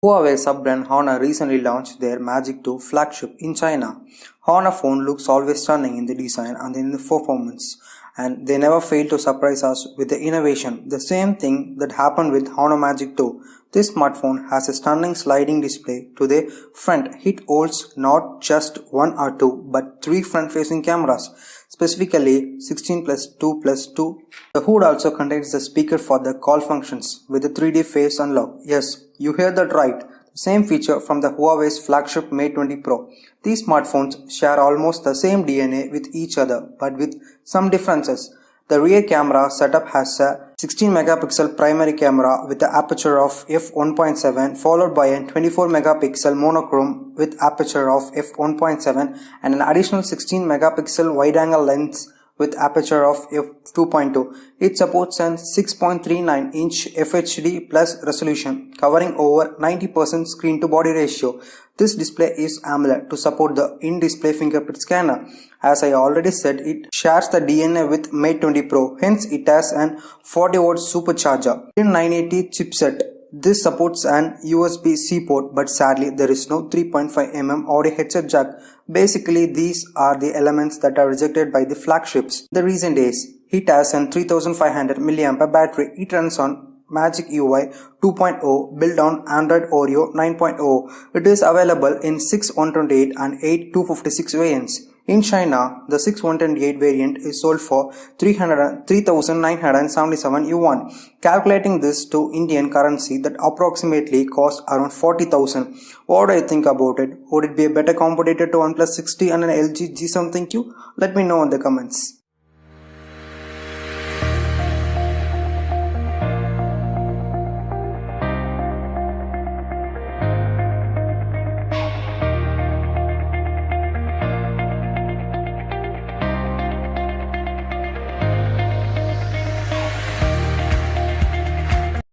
Huawei sub-brand Honor recently launched their Magic 2 flagship in China. Honor phone looks always stunning in the design and in the performance, and they never fail to surprise us with the innovation. The same thing that happened with Honor Magic 2. This smartphone has a stunning sliding display to the front. It holds not just one or two but three front-facing cameras, specifically 16 plus 2 plus 2. The hood also contains the speaker for the call functions with the 3D face unlock. Yes, you heard that right. The same feature from the Huawei's flagship Mate 20 Pro. These smartphones share almost the same DNA with each other, but with some differences. The rear camera setup has a 16 megapixel primary camera with the aperture of f1.7 followed by a 24 megapixel monochrome with aperture of f1.7 and an additional 16 megapixel wide-angle lens with aperture of f2.2. It supports an 6.39-inch FHD plus resolution covering over 90% screen-to-body ratio. This display is AMOLED to support the in-display fingerprint scanner. As I already said, it shares the DNA with Mate 20 Pro, hence it has an 40-watt supercharger. In 980 chipset, this supports an USB-C port, but sadly there is no 3.5mm audio headset jack. Basically, these are the elements that are rejected by the flagships. The reason is, it has an 3500 mAh battery. It runs on Magic UI 2.0 built on Android Oreo 9.0. It is available in 6 128 and 8 256 variants. In China, the 6128 variant is sold for 3,977 yuan. Calculating this to Indian currency, that approximately costs around 40,000. What do you think about it? Would it be a better competitor to OnePlus 60 and an LG G something Q? Let me know in the comments.